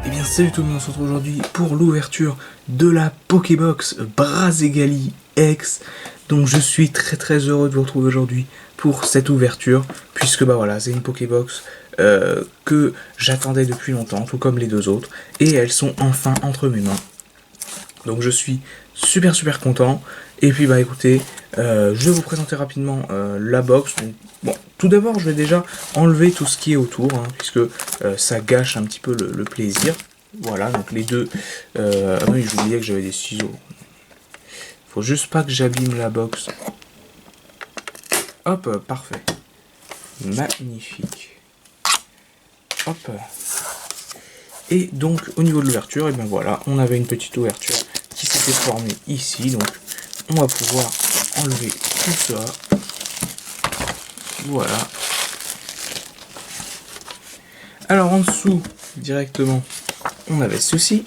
Eh bien salut tout le monde, on se retrouve aujourd'hui pour l'ouverture de la Pokébox Brazzegali X. Donc je suis très heureux de vous retrouver aujourd'hui pour cette ouverture, puisque bah voilà, c'est une Pokébox que j'attendais depuis longtemps, tout comme les deux autres, et elles sont enfin entre mes mains. Donc je suis super content. Et puis bah écoutez, je vais vous présenter rapidement la box. Donc, bon, tout d'abord je vais déjà enlever tout ce qui est autour, hein, puisque ça gâche un petit peu le plaisir. Voilà, donc les deux. Ah oui, j'oubliais que j'avais des ciseaux. Faut juste pas que j'abîme la box. Hop, parfait. Magnifique. Hop. Et donc au niveau de l'ouverture, et bien voilà, on avait une petite ouverture qui s'était formée ici. Donc on va pouvoir enlever tout ça. Voilà. Alors en dessous, directement, on avait ceci.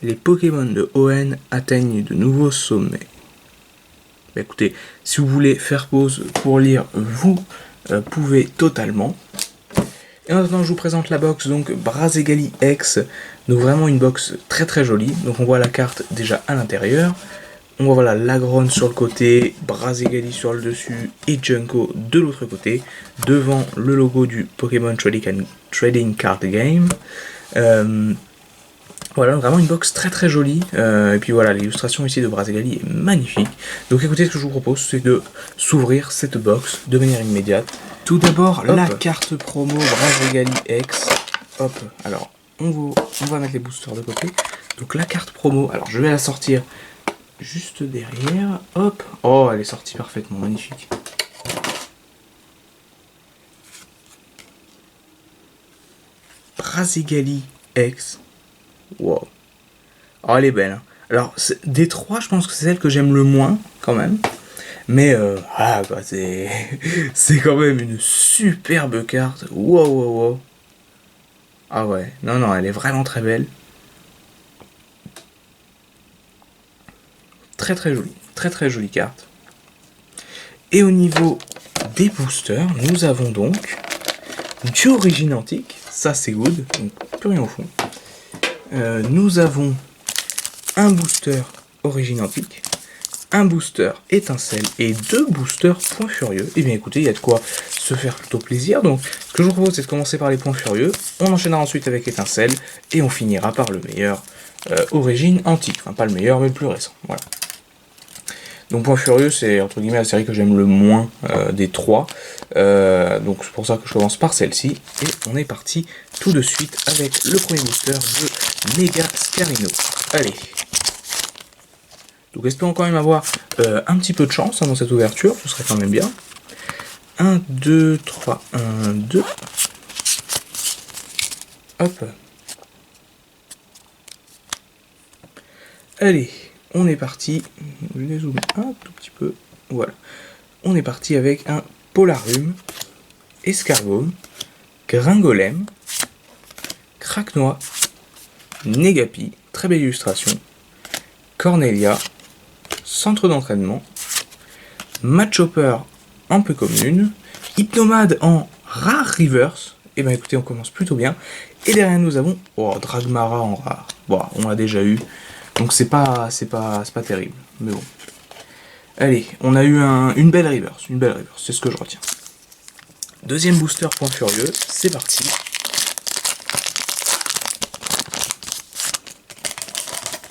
Les Pokémon de ON atteignent de nouveaux sommets. Bah, écoutez, si vous voulez faire pause pour lire, vous pouvez totalement. Et maintenant je vous présente la box, donc Brazzegali X. Donc vraiment une box très jolie. Donc on voit la carte déjà à l'intérieur. On voit voilà Lagron sur le côté, Brazzegali sur le dessus et Junko de l'autre côté. Devant le logo du Pokémon Trading Card Game. Voilà, vraiment une box très jolie. Et puis voilà, l'illustration ici de Brazzegali est magnifique. Donc écoutez, ce que je vous propose, c'est de s'ouvrir cette box de manière immédiate. Tout d'abord, la carte promo Brazzegali X. Hop, alors on va mettre les boosters de côté. Donc la carte promo, alors je vais la sortir juste derrière. Hop, oh elle est sortie parfaitement, magnifique. Brazzegali X. Wow. Oh elle est belle. Hein. Alors des trois, je pense que c'est celle que j'aime le moins quand même. Mais ah, bah, c'est quand même une superbe carte. Wow. Ah ouais, non, elle est vraiment très belle. Très jolie. Très jolie carte. Et au niveau des boosters, nous avons donc du Origine Antique. Ça c'est good. Donc plus rien au fond. Nous avons un booster Origine Antique, un booster Étincelle et deux boosters Point Furieux. Et bien écoutez, il y a de quoi se faire plutôt plaisir. Donc ce que je vous propose, c'est de commencer par les Points Furieux. On enchaînera ensuite avec Étincelle et on finira par le meilleur Origine Antique. Enfin pas le meilleur mais le plus récent. Voilà. Donc Point Furieux, c'est entre guillemets la série que j'aime le moins des trois. Donc c'est pour ça que je commence par celle-ci. Et on est parti tout de suite avec le premier booster de Mega Scarino. Allez. Donc espérons quand même avoir un petit peu de chance dans cette ouverture. Ce serait quand même bien. 1, 2, 3, 1, 2. Hop. Allez. On est parti, je vais zoomer un tout petit peu, voilà. On est parti avec un Polarium, Escargome, Gringolem, Craquenois, Negapi, très belle illustration, Cornelia, Centre d'entraînement, Machopper en peu commune, Hypnomade en rare reverse, et ben écoutez on commence plutôt bien, et derrière nous avons Dragmara en rare, bon on l'a déjà eu. Donc c'est pas terrible, mais bon. Allez, on a eu une belle reverse, c'est ce que je retiens. Deuxième booster Point Furieux, c'est parti.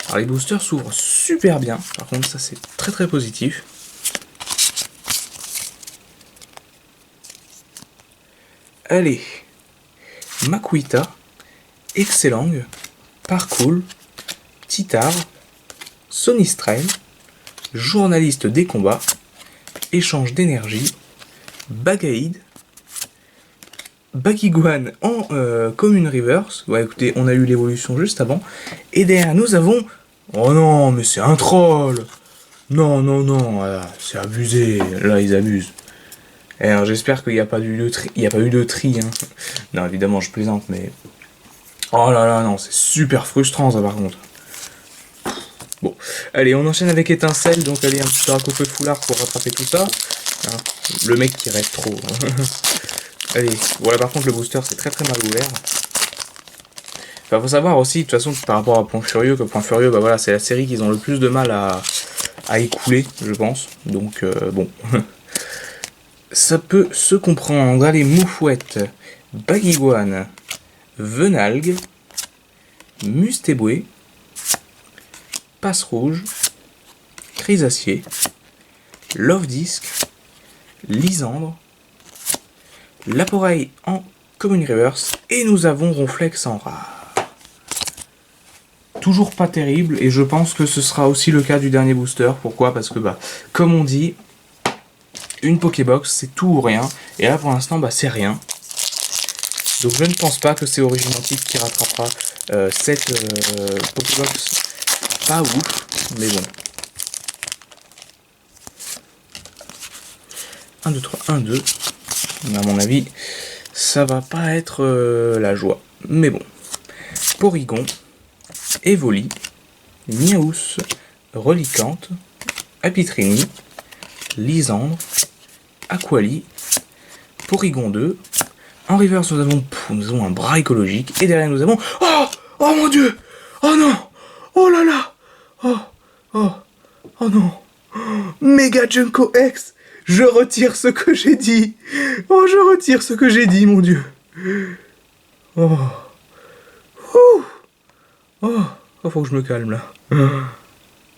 Alors les boosters s'ouvrent super bien, par contre ça c'est très positif. Allez, Makuita, Excellang, Parcool, Titar, Sonistrain, journaliste des combats, échange d'énergie, Bagaïd, Bakiguan en commune reverse. Ouais, écoutez, on a eu l'évolution juste avant. Et derrière, nous avons... Oh non, mais c'est un troll. Non, c'est abusé. Là, ils abusent. Et alors, j'espère qu'il n'y a pas eu de tri. Hein. Non, évidemment, je plaisante, mais... Oh là, non, c'est super frustrant, ça, par contre. Bon, allez, on enchaîne avec Étincelle, donc allez, un petit Dracofeu de foulard pour rattraper tout ça. Hein, le mec qui rêve trop. Hein. Allez, voilà, par contre le booster c'est très très mal ouvert. Enfin, faut savoir aussi, de toute façon, par rapport à Point Furieux, que Point Furieux, bah voilà, c'est la série qu'ils ont le plus de mal à écouler, je pense. Donc, bon. Ça peut se comprendre. Allez, Moufouette, Baguiguane, Venalgue, Mustéboué, Passe Rouge, Chrysacier, Love Disc, Lysandre, Laporeille en Common Reverse, et nous avons Ronflex en rare. Toujours pas terrible, et je pense que ce sera aussi le cas du dernier booster. Pourquoi? Parce que, bah, comme on dit, une Pokébox, c'est tout ou rien, et là, pour l'instant, bah, c'est rien. Donc je ne pense pas que c'est Originantic qui rattrapera cette Pokébox. Pas ouf, mais bon. 1, 2, 3, 1, 2. À mon avis, ça va pas être la joie. Mais bon. Porygon, Evoli, Miaous, Reliquante, Apitrini, Lysandre, Aquali, Porygon 2. En reverse, nous avons un bras écologique. Et derrière, nous avons... Oh! Oh mon Dieu! Oh non! Oh là là! Oh! Oh! Oh non! Mega Junko X! Je retire ce que j'ai dit! Oh, je retire ce que j'ai dit, mon Dieu! Oh! Oh! Oh! Oh, faut que je me calme, là.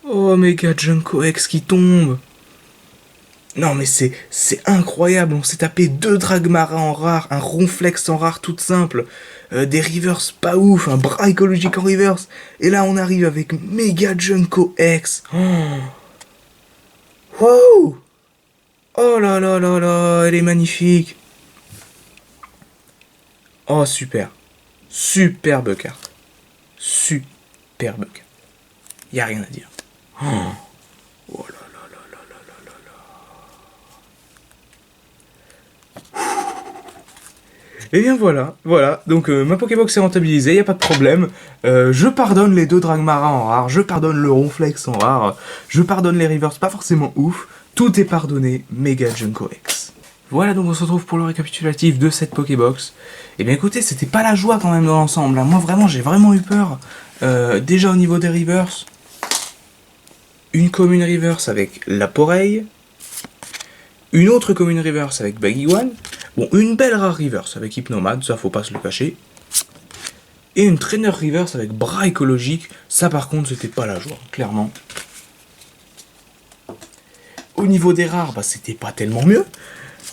Oh, Mega Junko X qui tombe! Non mais c'est incroyable, on s'est tapé 2 Dragmara en rare, un Ronflex en rare toute simple, des reverse pas ouf, un bras écologique en reverse, et là on arrive avec Mega Junko X. Oh, wow. Oh là là là là, elle est magnifique. Oh super, superbe carte, superbe carte, y a rien à dire. Oh, oh là là là là là là là là. Et bien voilà, donc ma Pokébox est rentabilisée, il n'y a pas de problème. Je pardonne les 2 Dragmara en rare, je pardonne le Ronflex en rare, je pardonne les Reverse pas forcément ouf, tout est pardonné, Mega Junko X. Voilà, donc on se retrouve pour le récapitulatif de cette Pokébox. Et bien écoutez, c'était pas la joie quand même dans l'ensemble, hein. Moi vraiment j'ai vraiment eu peur. Déjà au niveau des Reverse, une commune Reverse avec Laporeille, une autre commune Reverse avec Baguiguane. Bon, une belle rare reverse avec Hypnomade, ça faut pas se le cacher. Et une trainer reverse avec bras écologique, ça par contre c'était pas la joie, clairement. Au niveau des rares, bah c'était pas tellement mieux.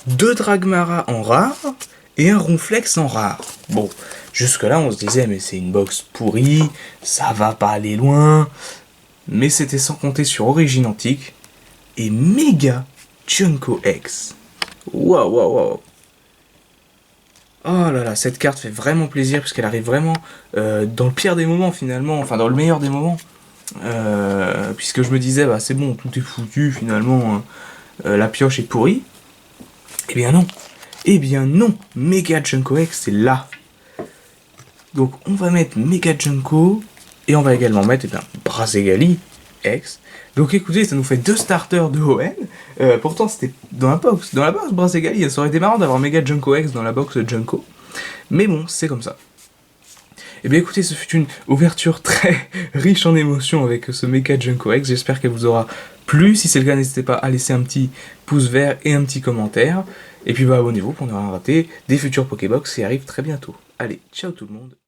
2 Dragmara en rare et un Ronflex en rare. Bon, jusque là on se disait mais c'est une box pourrie, ça va pas aller loin. Mais c'était sans compter sur Originantic et Mega Junko X. Waouh waouh waouh. Oh là là, cette carte fait vraiment plaisir puisqu'elle arrive vraiment dans le pire des moments finalement, enfin dans le meilleur des moments. Puisque je me disais, bah c'est bon, tout est foutu finalement, hein, la pioche est pourrie. Eh bien non, Mega Junko X c'est là. Donc on va mettre Mega Junko et on va également mettre Brazegali X. Donc écoutez, ça nous fait 2 starters de ON. Pourtant c'était dans la box. Dans la box Brazegali, ça aurait été marrant d'avoir Mega Junko X dans la box Junko. Mais bon, c'est comme ça. Et bien écoutez, ce fut une ouverture très riche en émotions avec ce Mega Junko X. J'espère qu'elle vous aura plu. Si c'est le cas, n'hésitez pas à laisser un petit pouce vert et un petit commentaire. Et puis bah abonnez-vous pour ne rien rater des futurs Pokébox qui arrivent très bientôt. Allez, ciao tout le monde.